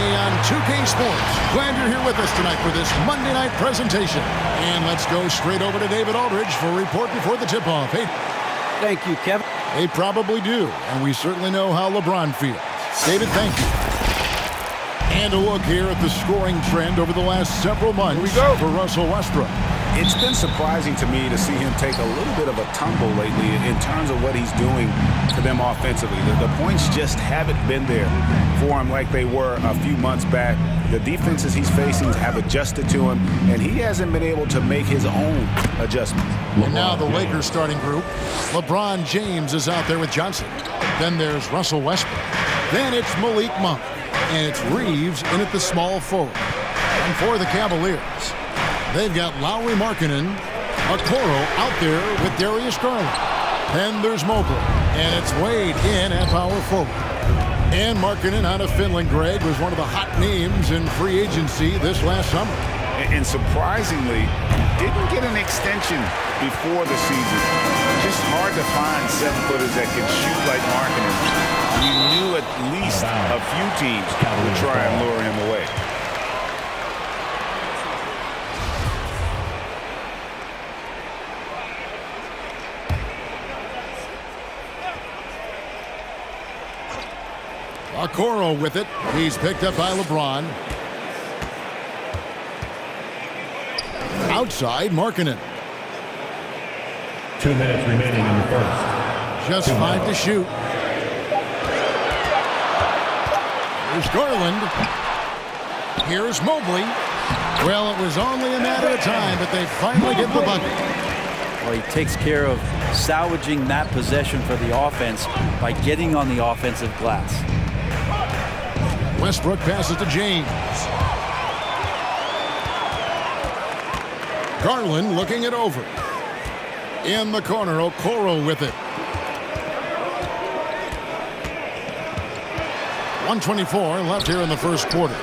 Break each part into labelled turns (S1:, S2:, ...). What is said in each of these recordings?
S1: NBA on 2K Sports. Glad you're here with us tonight for this Monday night presentation. And let's go straight over to David Aldridge for a report before the tip-off. Hey,
S2: thank you, Kevin.
S1: They probably do, and we certainly know how LeBron feels. David, thank you. And a look here at the scoring trend over the last several months for Russell Westbrook.
S3: It's been surprising to me to see him take a little bit of a tumble lately in terms of what he's doing for them offensively. The points just haven't been there for him like they were a few months back. The defenses he's facing have adjusted to him, and he hasn't been able to make his own adjustments.
S1: And now the Lakers starting group. LeBron James is out there with Johnson. Then there's Russell Westbrook. Then it's Malik Monk. And it's Reeves in at the small forward. And for the Cavaliers, they've got Lauri Markkanen, Okoro out there with Darius Garland. Then there's Mobley, and it's Wade in at power forward. And Markkanen out of Finland, Greg, was one of the hot names in free agency this last summer.
S3: And surprisingly, didn't get an extension before the season. Just hard to find seven-footers that can shoot like Markkanen. You knew at least a few teams would try and lure him away.
S1: Okoro with it. He's picked up by LeBron. Outside, Markkanen.
S4: 2 minutes remaining in the first.
S1: Just 5 to shoot. Here's Garland. Here's Mobley. Well, it was only a matter of time, but they finally get the bucket.
S2: Well, he takes care of salvaging that possession for the offense by getting on the offensive glass.
S1: Westbrook passes to James. Garland looking it over. In the corner, Okoro with it. 1:24 left here in the first quarter.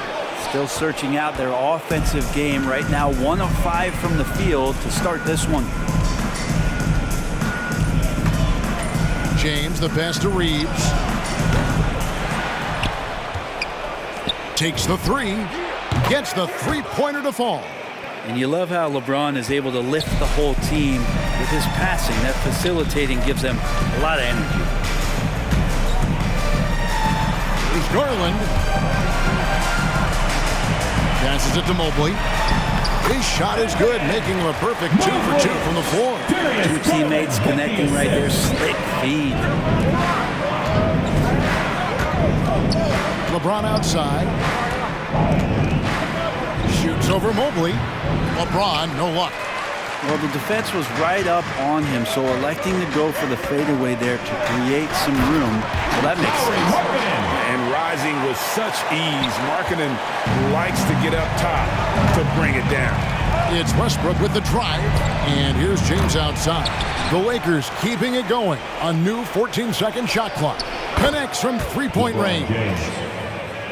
S2: Still searching out their offensive game right now. 1 of 5 from the field to start this one.
S1: James, the pass to Reeves. Takes the three. Gets the three-pointer to fall.
S2: And you love how LeBron is able to lift the whole team with his passing. That facilitating gives them a lot of energy.
S1: Here's Garland. Passes it to Mobley. His shot is good, making him a perfect 2 for 2 from the floor.
S2: 2 teammates connecting right there. Slick feed.
S1: LeBron outside. Shoots over Mobley. LeBron, no luck.
S2: Well, the defense was right up on him, so electing to go for the fadeaway there to create some room. Well, that makes sense.
S3: And rising with such ease, Markkanen likes to get up top to bring it down.
S1: It's Westbrook with the drive, and here's James outside. The Lakers keeping it going. A new 14-second shot clock. Connects from three-point range.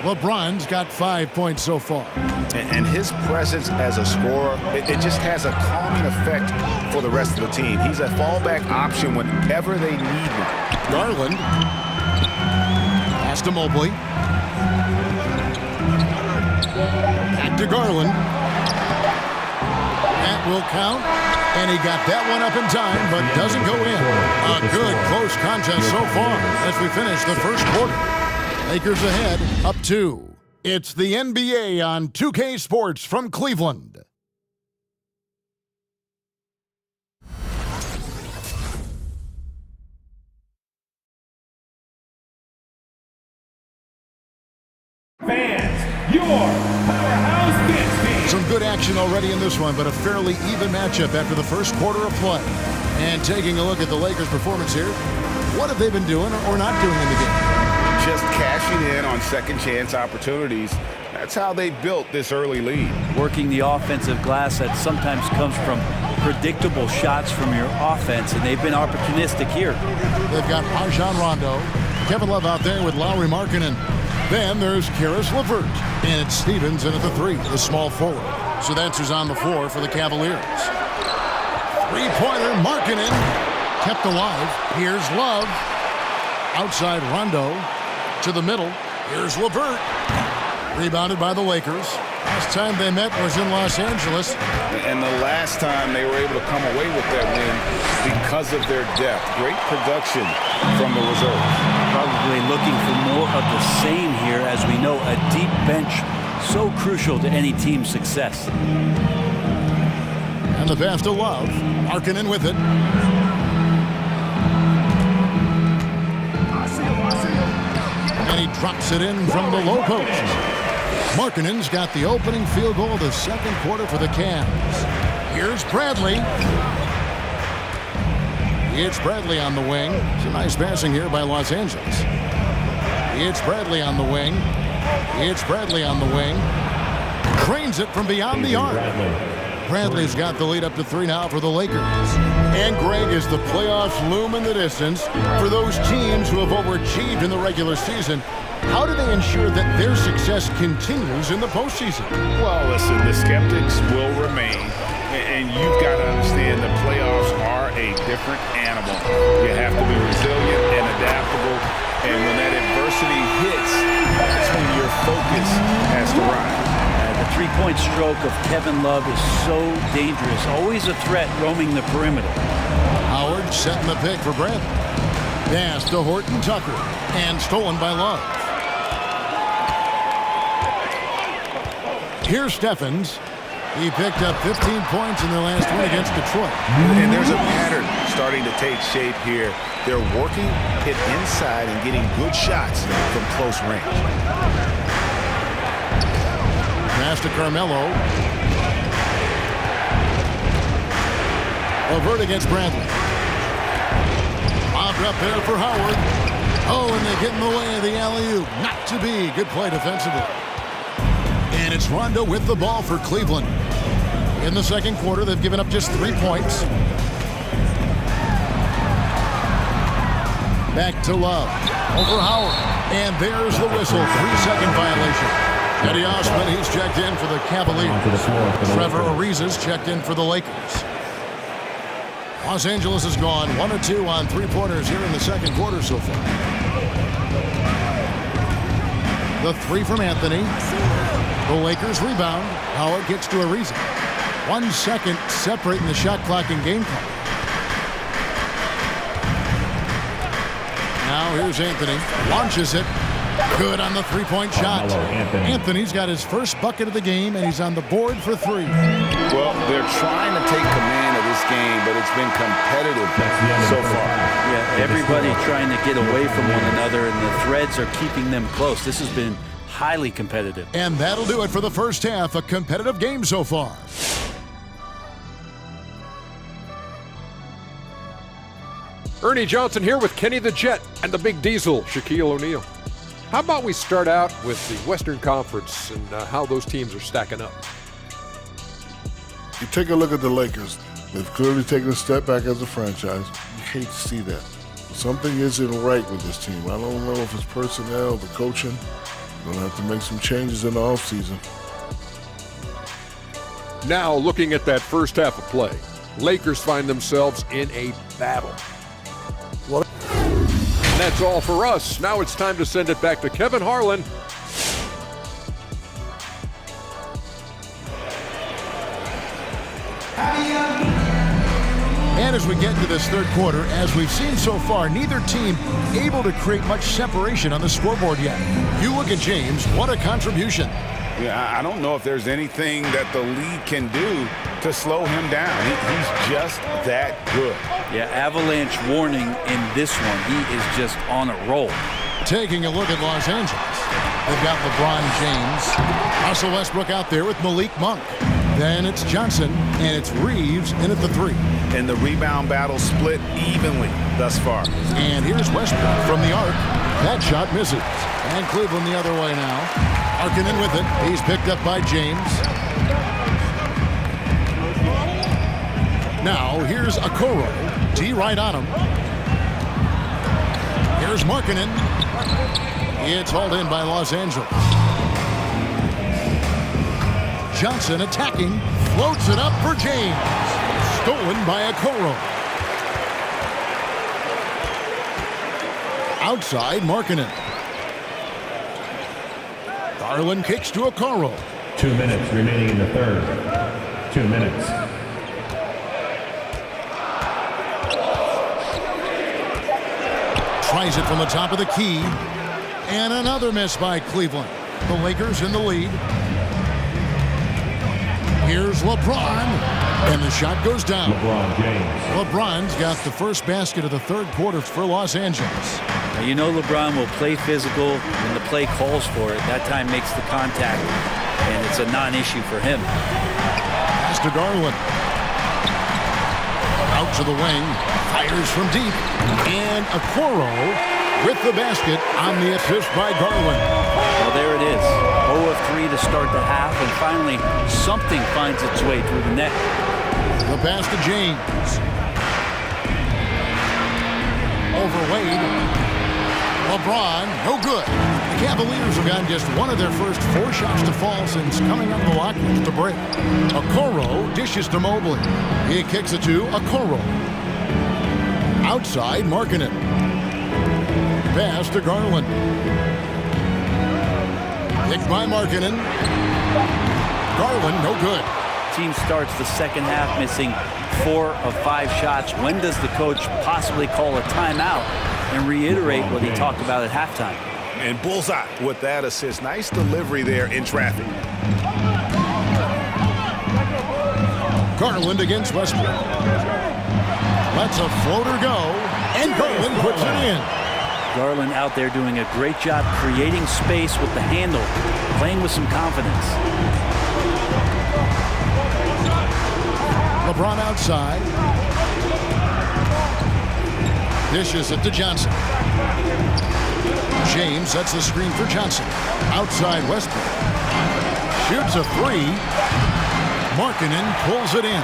S1: LeBron's got 5 points so far.
S3: And his presence as a scorer, it just has a calming effect for the rest of the team. He's a fallback option whenever they need him.
S1: Garland. Pass to Mobley. Back to Garland. That will count. And he got that one up in time, but doesn't go in. A good, close contest so far as we finish the first quarter. Lakers ahead, up 2. It's the NBA on 2K Sports from Cleveland.
S4: Fans, your powerhouse dance team.
S1: Some good action already in this one, but a fairly even matchup after the first quarter of play. And taking a look at the Lakers' performance here, what have they been doing or not doing in the game?
S3: Just cashing in on second chance opportunities. That's how they built this early lead.
S2: Working the offensive glass that sometimes comes from predictable shots from your offense, and they've been opportunistic here.
S1: They've got Rajon Rondo, Kevin Love out there with Lauri Markkanen. Then there's Caris LeVert, and it's Stevens in at the 3, the small forward. So that's who's on the floor for the Cavaliers. Three-pointer, Markkanen, kept alive. Here's Love. Outside Rondo to the middle. Here's LeVert. Rebounded by the Lakers. Last time they met was in Los Angeles.
S3: And the last time they were able to come away with that win because of their depth. Great production from the reserves.
S2: Probably looking for more of the same here, as we know a deep bench so crucial to any team's success.
S1: And the pass to Love. Markkanen with it. And he drops it in from the low post. Markkanen's got the opening field goal of the second quarter for the Cavs. Here's Bradley. It's Bradley on the wing. Some nice passing here by Los Angeles. It's Bradley on the wing. It's Bradley on the wing. Cranes it from beyond the arc. Bradley's got the lead up to 3 now for the Lakers. And Greg, is the playoffs loom in the distance for those teams who have overachieved in the regular season, how do they ensure that their success continues in the postseason?
S3: Well, listen, the skeptics will remain, and you've got to understand the playoffs are a different animal. You have to be resilient and adaptable, and when that adversity hits, that's when your focus has to rise.
S2: The three-point stroke of Kevin Love is so dangerous. Always a threat roaming the perimeter.
S1: Howard setting the pick for Bradley. Pass to Horton Tucker. And stolen by Love. Here's Steffens. He picked up 15 points in their last win against Detroit.
S3: And there's a pattern starting to take shape here. They're working it inside and getting good shots from close range.
S1: Pass to Carmelo. Overt against Bradley. Bobbed up there for Howard. Oh, and they get in the way of the alley-oop. Not to be. Good play defensively. And it's Rondo with the ball for Cleveland. In the second quarter, they've given up just 3 points. Back to Love. Over Howard. And there's the whistle. 3-second violation. Eddie Osman, he's checked in for the Cavaliers. Trevor Ariza's checked in for the Lakers. Los Angeles has gone 1 of 2 on three-pointers here in the second quarter so far. The 3 from Anthony. The Lakers rebound. Howard gets to Ariza. 1 second separating the shot clock and game clock. Now here's Anthony. Launches it. Good on the three-point shot. Anthony's got his first bucket of the game, and he's on the board for 3.
S3: Well, they're trying to take command of this game, but it's been competitive so far.
S2: Yeah, everybody trying to get away from one another, and the threads are keeping them close. This has been highly competitive.
S1: And that'll do it for the first half. A competitive game so far.
S5: Ernie Johnson here with Kenny the Jet and the Big Diesel, Shaquille O'Neal. How about we start out with the Western Conference and how those teams are stacking up?
S6: You take a look at the Lakers. They've clearly taken a step back as a franchise. You hate to see that. Something isn't right with this team. I don't know if it's personnel, the coaching. They'll have to make some changes in the offseason.
S5: Now, looking at that first half of play, Lakers find themselves in a battle. And that's all for us. Now it's time to send it back to Kevin Harlan.
S1: And as we get into this third quarter, as we've seen so far, neither team able to create much separation on the scoreboard yet. You look at James, what a contribution.
S3: Yeah, I don't know if there's anything that the league can do to slow him down. He's just that good.
S2: Yeah, avalanche warning in this one. He is just on a roll.
S1: Taking a look at Los Angeles. They've got LeBron James. Russell Westbrook out there with Malik Monk. Then it's Johnson, and it's Reeves in at the 3.
S3: And the rebound battle split evenly thus far.
S1: And here's Westbrook from the arc. That shot misses. And Cleveland the other way now. Markkanen with it. He's picked up by James. Now here's Okoro. D right on him. Here's Markkanen. It's hauled in by Los Angeles. Johnson attacking. Floats it up for James. Stolen by Okoro. Outside Markkanen. Garland kicks to Okoro.
S4: 2 minutes remaining in the third. 2 minutes.
S1: Tries it from the top of the key. And another miss by Cleveland. The Lakers in the lead. Here's LeBron. And the shot goes down.
S4: LeBron James.
S1: LeBron's got the first basket of the third quarter for Los Angeles.
S2: Now, you know LeBron will play physical when the play calls for it. That time makes the contact, and it's a non-issue for him.
S1: Pass to Garland. Out to the wing. Fires from deep. And Okoro with the basket on the assist by Garland.
S2: Well, there it is. 0 of 3 to start the half, and finally something finds its way through the net.
S1: The pass to James. Over Wade. LeBron, no good. The Cavaliers have gotten just one of their first 4 shots to fall since coming out of the lock with the break. Okoro dishes to Mobley. He kicks it to Okoro. Outside, Markkanen. Pass to Garland. Picked by Markkanen. Garland, no good.
S2: Team starts the second half missing 4 of 5 shots. When does the coach possibly call a timeout and reiterate what he talked about at halftime?
S3: And bullseye with that assist. Nice delivery there in traffic.
S1: Garland against Westbrook. Lets a floater go, and Garland puts it in.
S2: Garland out there doing a great job creating space with the handle, playing with some confidence.
S1: LeBron outside. Dishes it to Johnson. James sets the screen for Johnson. Outside Westbrook. Shoots a 3. Markkanen pulls it in.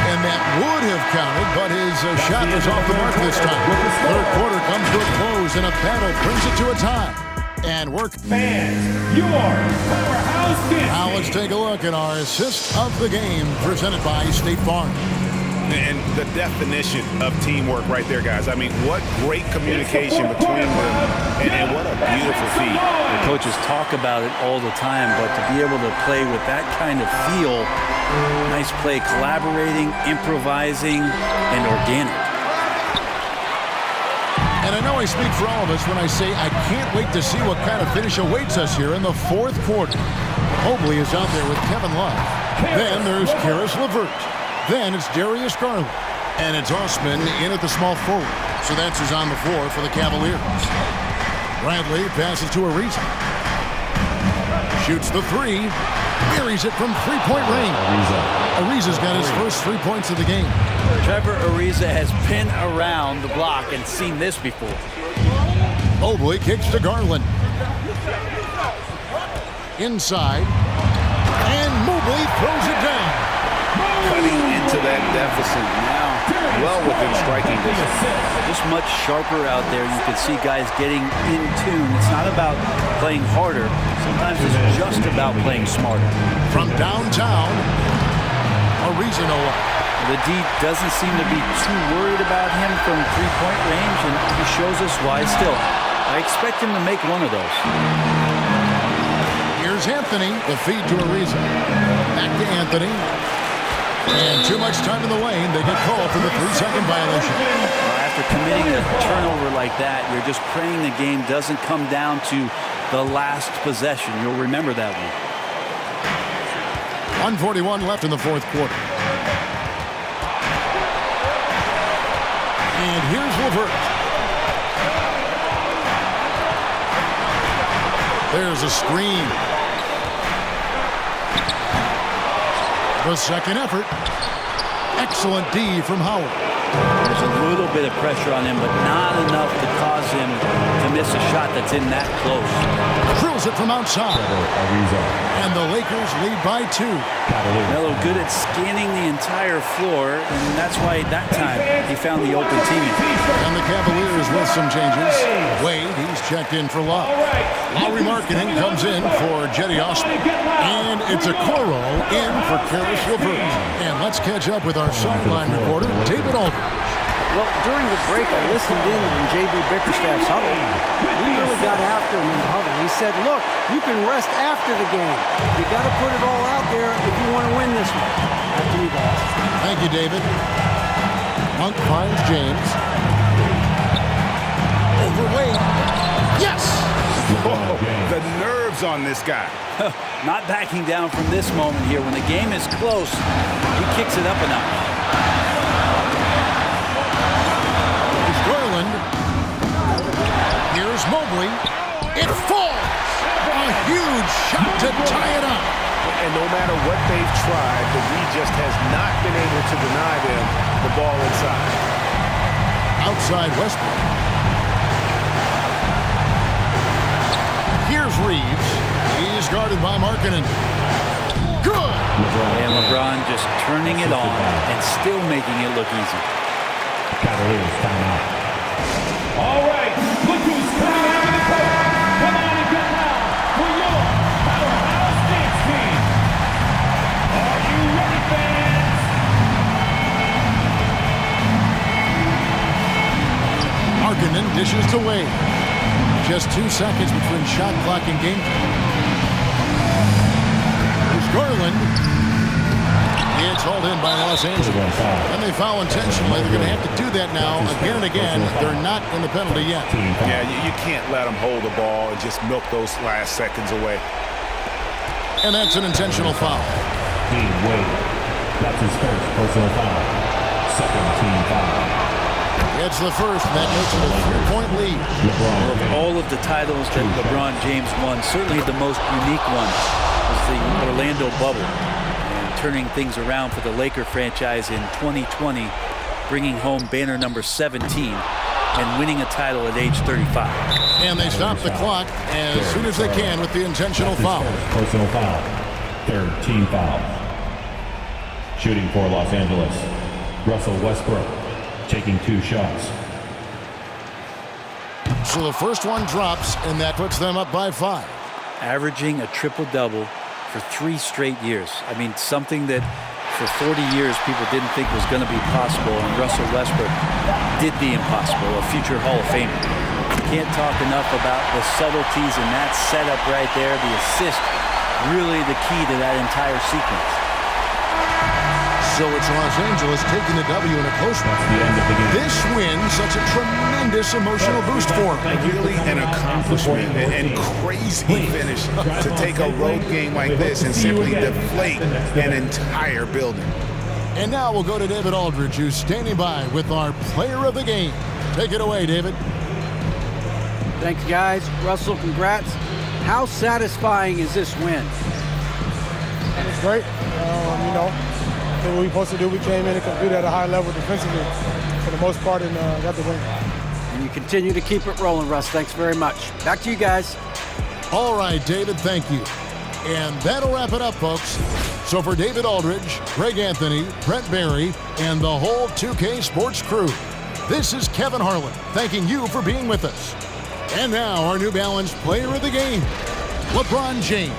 S1: And that would have counted, but his shot was off the mark this time. Third quarter comes to a close, and a battle brings it to a tie. And work.
S4: Fans, your powerhouse dance.
S1: Now let's take a look at our assist of the game presented by State Farm.
S3: And the definition of teamwork right there, guys. I mean, what great communication between them, and what a beautiful feat.
S2: The coaches talk about it all the time, but to be able to play with that kind of feel, nice play, collaborating, improvising, and organic.
S1: And I know I speak for all of us when I say I can't wait to see what kind of finish awaits us here in the fourth quarter. Mobley is out there with Kevin Love. Then there's Karis LeVert. Then it's Darius Garland. And it's Osman in at the small forward. So that's who's on the floor for the Cavaliers. Bradley passes to Ariza. Shoots the 3. Buries it from three-point range. Ariza's got his first 3 points of the game.
S2: Trevor Ariza has been around the block and seen this before.
S1: Mobley kicks to Garland. Inside. And Mobley throws it down.
S3: Cutting into that deficit now, well within striking distance.
S2: Just much sharper out there. You can see guys getting in tune. It's not about playing harder. Sometimes it's just about playing smarter.
S1: From downtown, Ariza no look.
S2: The D doesn't seem to be too worried about him from three-point range, and he shows us why. Still, I expect him to make one of those.
S1: Here's Anthony, the feed to Ariza. Back to Anthony. And too much time in the lane. They get called for the 3-second violation.
S2: After committing a turnover like that, you're just praying the game doesn't come down to the last possession. You'll remember that one.
S1: 1:41 left in the fourth quarter. And here's LeVert. There's a screen. The second effort. Excellent D from Howard.
S2: There's a little bit of pressure on him, but not enough to cause him to miss a shot that's in that close.
S1: Drills it from outside. And the Lakers lead by 2.
S2: Melo good at scanning the entire floor, and that's why that time he found the open teammate.
S1: And the Cavaliers with some changes. Wade, he's checked in for Love. Lauri Markkanen comes in for Jetty Osman. And it's Okoro in for Karis LeVert. And let's catch up with our sideline reporter, David Aldridge.
S7: Well, during the break, I listened in on J.B. Bickerstaff's huddle. He really got after him in the huddle. He said, look, you can rest after the game. You got to put it all out there if you want to win this one. Back to you guys.
S1: Thank you, David. Monk finds James. Overweight. Yes!
S3: Oh, the nerves on this guy.
S2: Not backing down from this moment here. When the game is close, he kicks it up a notch.
S1: Garland. Here's Mobley. It falls. A huge shot to tie it up.
S3: And no matter what they've tried, the lead just has not been able to deny them the ball inside.
S1: Outside Westbrook. Here's Reeves. He's guarded by Markkanen. Good.
S2: And LeBron just turning it on and still making it look easy.
S4: Cavaliers timeout. All right, look who's coming out of the court. Come on and get down for your powerhouse dance team. Are you ready, fans?
S1: Markkanen dishes to Wade. Just 2 seconds between shot clock and game. Here's Garland. It's hauled in by Los Angeles. And they foul intentionally. They're going to have to do that now again and again. They're not in the penalty yet.
S3: Yeah, you can't let them hold the ball and just milk those last seconds away.
S1: And that's an intentional foul.
S4: Team Wade. That's his first personal foul. Second team foul.
S1: It's the first. That makes it a 3-point lead.
S2: Of all of the titles that LeBron James won, certainly the most unique one was the Orlando bubble. Turning things around for the Laker franchise in 2020, bringing home banner number 17 and winning a title at age 35.
S1: And they stop the clock as soon as they can with the intentional foul.
S4: Personal foul. Third team foul. Shooting for Los Angeles. Russell Westbrook taking 2 shots.
S1: So the first one drops, and that puts them up by 5.
S2: Averaging a triple-double for 3 straight years. I mean, something that for 40 years people didn't think was going to be possible, and Russell Westbrook did the impossible, a future Hall of Famer. Can't talk enough about the subtleties in that setup right there. The assist, really the key to that entire sequence.
S1: So it's Los Angeles taking the W in a close one. This win, such a tremendous emotional boost for them.
S3: Really an accomplishment and crazy finish to take a road game like this and simply deflate an entire building.
S1: And now we'll go to David Aldridge, who's standing by with our player of the game. Take it away, David.
S7: Thanks, guys. Russell, congrats. How satisfying is this win?
S8: It's great. What we supposed to do, we came in and competed at a high level defensively for the most part and got the win.
S7: And you continue to keep it rolling, Russ. Thanks very much. Back to you guys.
S1: All right, David, thank you. And that'll wrap it up, folks. So for David Aldridge, Greg Anthony, Brent Barry, and the whole 2K Sports crew, this is Kevin Harlan thanking you for being with us. And now our New Balance player of the game, LeBron James.